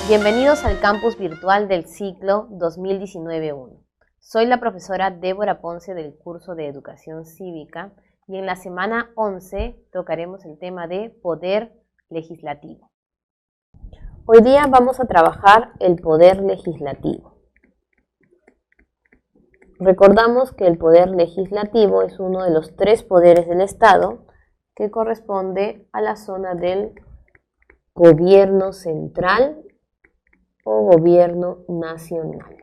Bienvenidos al campus virtual del ciclo 2019-1. Soy la profesora Débora Ponce del curso de Educación Cívica y en la semana 11 tocaremos el tema de poder legislativo. Hoy día vamos a trabajar el poder legislativo. Recordamos que el poder legislativo es uno de los tres poderes del Estado que corresponde a la zona del gobierno central o gobierno nacional.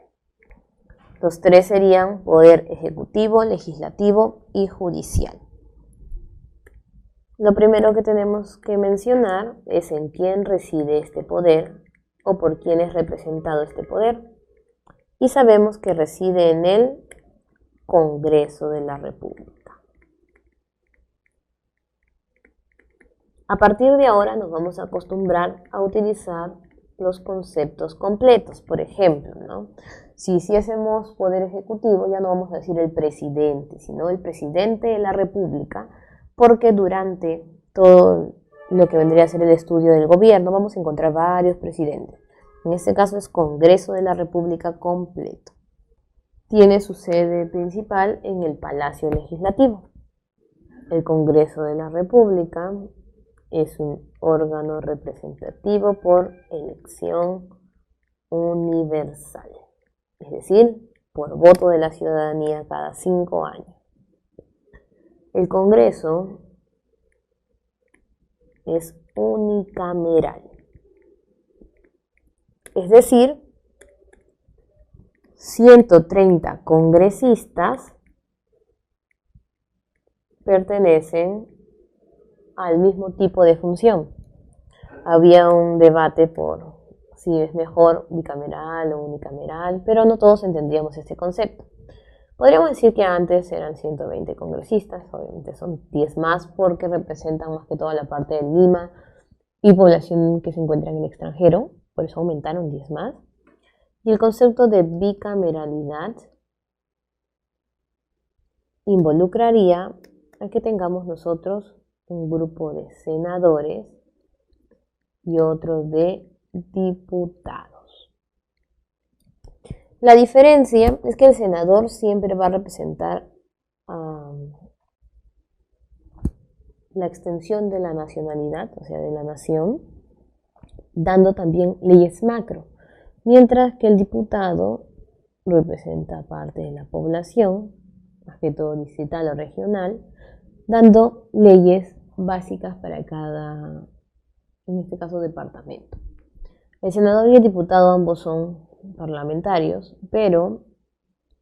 Los tres serían poder ejecutivo, legislativo y judicial. Lo primero que tenemos que mencionar es en quién reside este poder o por quién es representado este poder. Y sabemos que reside en el Congreso de la República. A partir de ahora nos vamos a acostumbrar a utilizar los conceptos completos. Por ejemplo, si hiciésemos poder ejecutivo, ya no vamos a decir el presidente, sino el presidente de la República, porque durante todo lo que vendría a ser el estudio del gobierno vamos a encontrar varios presidentes. En este caso es Congreso de la República completo. Tiene su sede principal en el Palacio Legislativo. El Congreso de la República es un órgano representativo por elección universal, es decir, por voto de la ciudadanía cada 5 años. El Congreso es unicameral, es decir, 130 congresistas pertenecen al mismo tipo de función. Había un debate por si es mejor bicameral o unicameral, pero no todos entendíamos este concepto. Podríamos decir que antes eran 120 congresistas, obviamente son 10 más porque representan más que toda la parte del Lima y población que se encuentra en el extranjero, por eso aumentaron 10 más. Y el concepto de bicameralidad involucraría a que tengamos nosotros un grupo de senadores y otro de diputados. La diferencia es que el senador siempre va a representar la extensión de la nacionalidad, o sea, de la nación, dando también leyes macro, mientras que el diputado representa parte de la población, más que todo distrital o regional, dando leyes básicas para cada, en este caso, departamento. El senador y el diputado ambos son parlamentarios, pero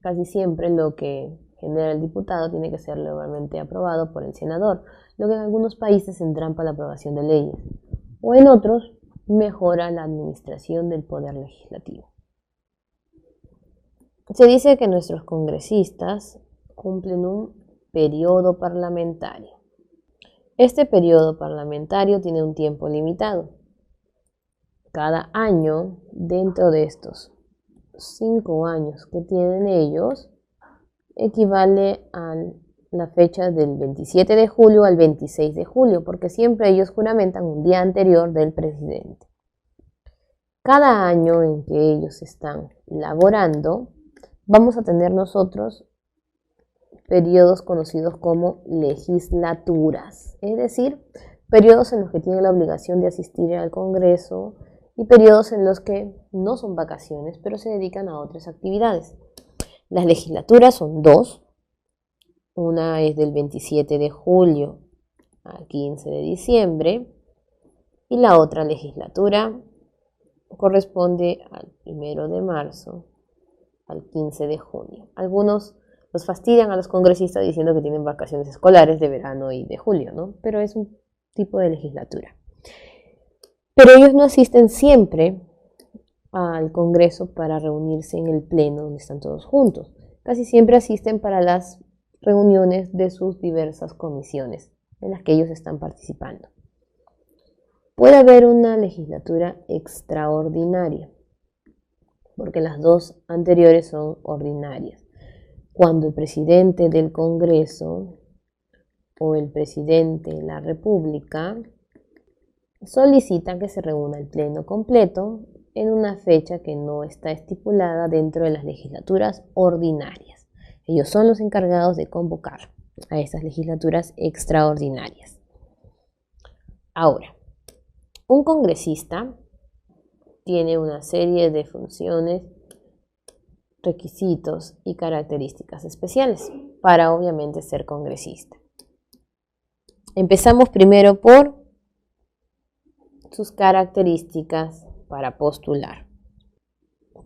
casi siempre lo que genera el diputado tiene que ser legalmente aprobado por el senador, lo que en algunos países entrampa la aprobación de leyes, o en otros mejora la administración del poder legislativo. Se dice que nuestros congresistas cumplen un periodo parlamentario. Este periodo parlamentario tiene un tiempo limitado. Cada año, dentro de estos 5 años que tienen ellos, equivale a la fecha del 27 de julio al 26 de julio, porque siempre ellos juramentan un día anterior del presidente. Cada año en que ellos están laborando, vamos a tener nosotros periodos conocidos como legislaturas, es decir, periodos en los que tienen la obligación de asistir al Congreso y periodos en los que no son vacaciones, pero se dedican a otras actividades. Las legislaturas son 2, una es del 27 de julio al 15 de diciembre y la otra legislatura corresponde al 1 de marzo al 15 de junio. Algunos los fastidian a los congresistas diciendo que tienen vacaciones escolares de verano y de julio, pero es un tipo de legislatura. Pero ellos no asisten siempre al Congreso para reunirse en el pleno donde están todos juntos. Casi siempre asisten para las reuniones de sus diversas comisiones en las que ellos están participando. Puede haber una legislatura extraordinaria, porque las dos anteriores son ordinarias. Cuando el presidente del Congreso o el presidente de la República solicita que se reúna el pleno completo en una fecha que no está estipulada dentro de las legislaturas ordinarias. Ellos son los encargados de convocar a estas legislaturas extraordinarias. Ahora, un congresista tiene una serie de funciones, requisitos y características especiales para obviamente ser congresista. Empezamos primero por sus características para postular.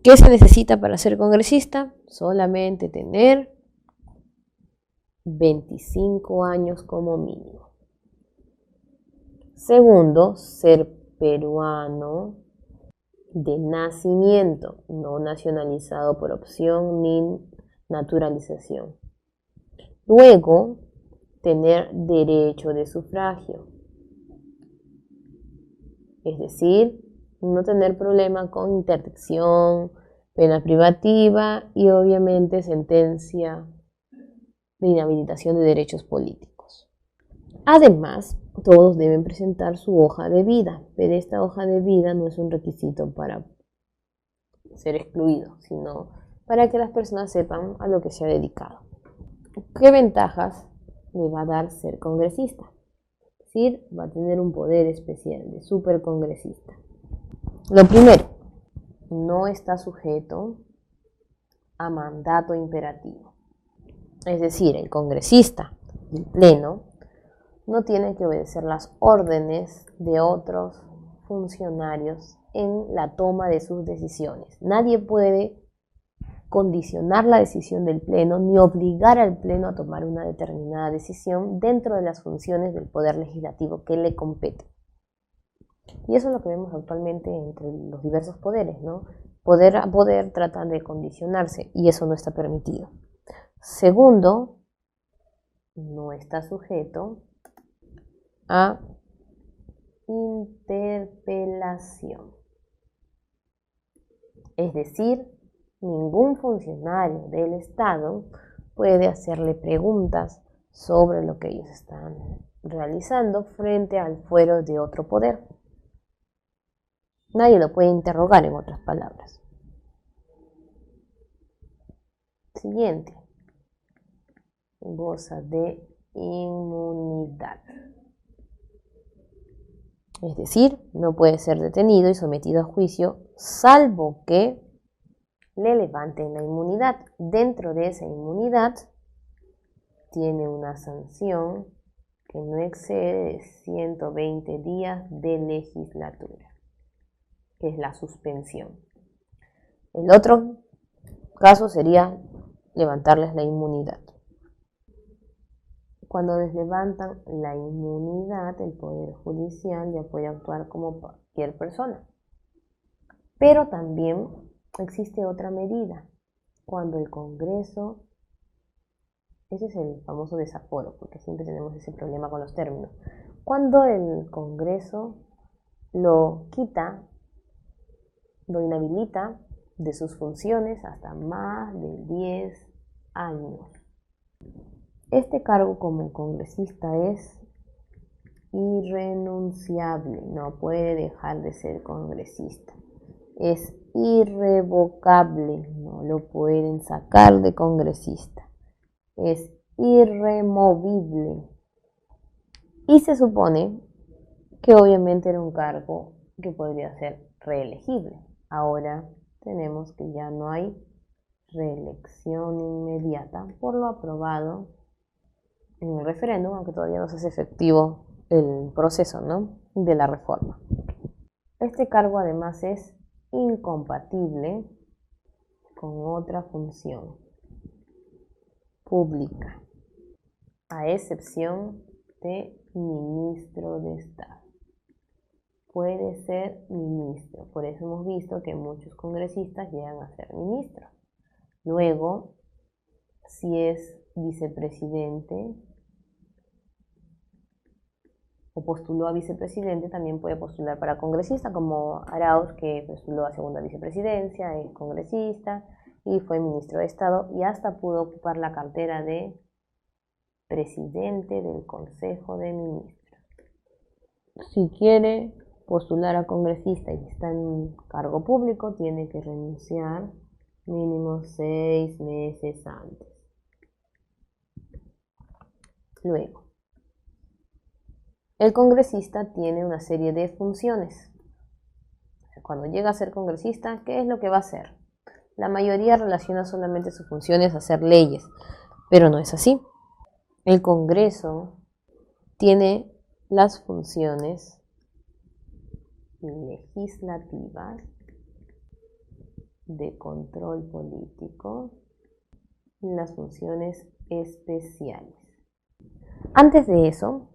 ¿Qué se necesita para ser congresista? Solamente tener 25 años como mínimo. Segundo, ser peruano de nacimiento, no nacionalizado por opción ni naturalización. Luego, tener derecho de sufragio, es decir, no tener problema con interdicción, pena privativa y obviamente sentencia de inhabilitación de derechos políticos. Además, todos deben presentar su hoja de vida, pero esta hoja de vida no es un requisito para ser excluido, sino para que las personas sepan a lo que se ha dedicado. ¿Qué ventajas le va a dar ser congresista? Es decir, va a tener un poder especial de supercongresista. Lo primero, no está sujeto a mandato imperativo. Es decir, el congresista, el pleno, no tiene que obedecer las órdenes de otros funcionarios en la toma de sus decisiones. Nadie puede condicionar la decisión del pleno ni obligar al pleno a tomar una determinada decisión dentro de las funciones del poder legislativo que le compete. Y eso es lo que vemos actualmente entre los diversos poderes, ¿no? Poder a poder tratan de condicionarse y eso no está permitido. Segundo, no está sujeto a interpelación. Es decir, ningún funcionario del Estado puede hacerle preguntas sobre lo que ellos están realizando frente al fuero de otro poder. Nadie lo puede interrogar, en otras palabras. Siguiente. Goza de inmunidad. Es decir, no puede ser detenido y sometido a juicio, salvo que le levanten la inmunidad. Dentro de esa inmunidad tiene una sanción que no excede de 120 días de legislatura, que es la suspensión. El otro caso sería levantarles la inmunidad. Cuando les levantan la inmunidad, el Poder Judicial ya puede actuar como cualquier persona. Pero también existe otra medida. Cuando el Congreso, ese es el famoso desaforo, porque siempre tenemos ese problema con los términos. Cuando el Congreso lo quita, lo inhabilita de sus funciones hasta más de 10 años. Este cargo como congresista es irrenunciable, no puede dejar de ser congresista. Es irrevocable, no lo pueden sacar de congresista. Es irremovible. Y se supone que obviamente era un cargo que podría ser reelegible. Ahora tenemos que ya no hay reelección inmediata por lo aprobado en el referéndum, aunque todavía no se hace efectivo el proceso, ¿no?, de la reforma. Este cargo además es incompatible con otra función pública, a excepción de ministro de Estado. Puede ser ministro, por eso hemos visto que muchos congresistas llegan a ser ministros. Luego, si es vicepresidente o postuló a vicepresidente, también puede postular para congresista, como Arauz, que postuló a segunda vicepresidencia, es congresista y fue ministro de Estado y hasta pudo ocupar la cartera de presidente del Consejo de Ministros. Si quiere, postular a congresista y está en un cargo público, tiene que renunciar mínimo 6 meses antes. Luego, el congresista tiene una serie de funciones. Cuando llega a ser congresista, ¿qué es lo que va a hacer? La mayoría relaciona solamente sus funciones a hacer leyes, pero no es así. El Congreso tiene las funciones legislativas, de control político y las funciones especiales. Antes de eso,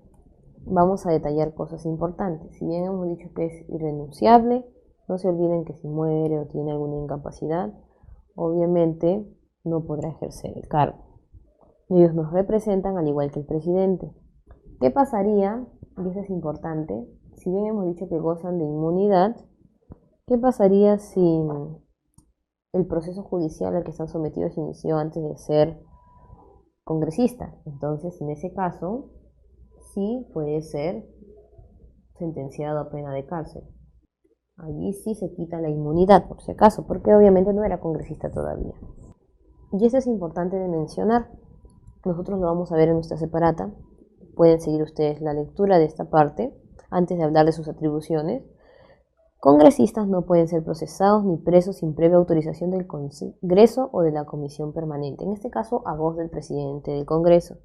vamos a detallar cosas importantes. Si bien hemos dicho que es irrenunciable, no se olviden que si muere o tiene alguna incapacidad, obviamente no podrá ejercer el cargo. Ellos nos representan al igual que el presidente. ¿Qué pasaría? Y eso es importante. Si bien hemos dicho que gozan de inmunidad, ¿qué pasaría si el proceso judicial al que están sometidos se inició antes de ser congresista? Entonces, en ese caso, sí puede ser sentenciado a pena de cárcel. Allí sí se quita la inmunidad, por si acaso, porque obviamente no era congresista todavía. Y eso es importante de mencionar. Nosotros lo vamos a ver en nuestra separata. Pueden seguir ustedes la lectura de esta parte antes de hablar de sus atribuciones. Congresistas no pueden ser procesados ni presos sin previa autorización del Congreso o de la Comisión Permanente, en este caso a voz del presidente del Congreso,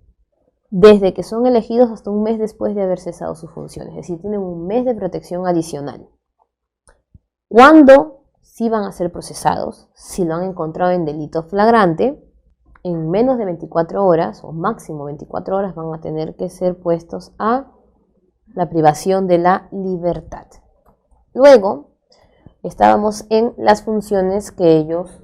desde que son elegidos hasta un mes después de haber cesado sus funciones, es decir, tienen un mes de protección adicional. ¿Cuándo sí van a ser procesados? Si lo han encontrado en delito flagrante, en menos de 24 horas o máximo 24 horas van a tener que ser puestos a la privación de la libertad. Luego, estábamos en las funciones que ellos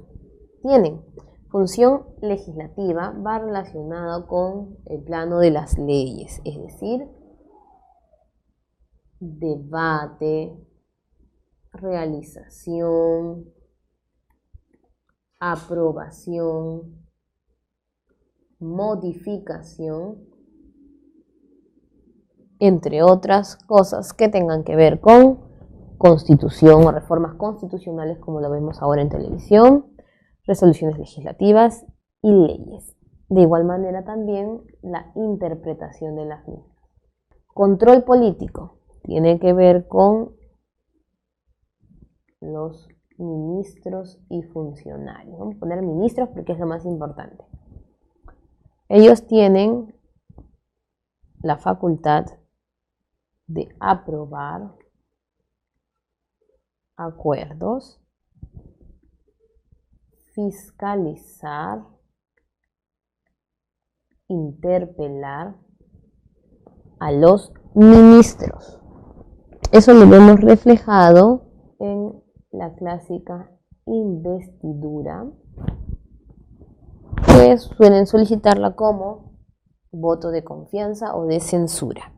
tienen. Función legislativa va relacionada con el plano de las leyes, es decir, debate, realización, aprobación, modificación, entre otras cosas que tengan que ver con constitución o reformas constitucionales, como lo vemos ahora en televisión, resoluciones legislativas y leyes. De igual manera también la interpretación de las mismas. Control político tiene que ver con los ministros y funcionarios. Vamos a poner ministros porque es lo más importante. Ellos tienen la facultad de aprobar acuerdos, fiscalizar, interpelar a los ministros. Eso lo vemos reflejado en la clásica investidura, que suelen solicitarla como voto de confianza o de censura.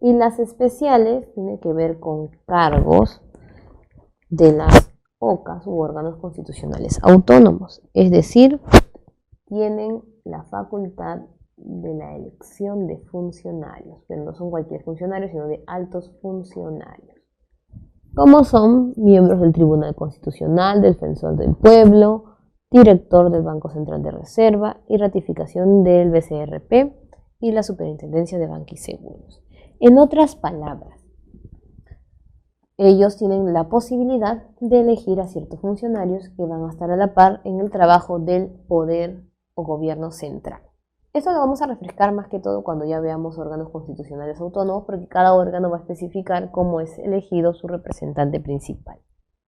Y las especiales tienen que ver con cargos de las OCAs u órganos constitucionales autónomos, es decir, tienen la facultad de la elección de funcionarios, pero no son cualquier funcionario, sino de altos funcionarios, como son miembros del Tribunal Constitucional, Defensor del Pueblo, director del Banco Central de Reserva y ratificación del BCRP y la Superintendencia de Banca y Seguros. En otras palabras, ellos tienen la posibilidad de elegir a ciertos funcionarios que van a estar a la par en el trabajo del poder o gobierno central. Esto lo vamos a refrescar más que todo cuando ya veamos órganos constitucionales autónomos, porque cada órgano va a especificar cómo es elegido su representante principal.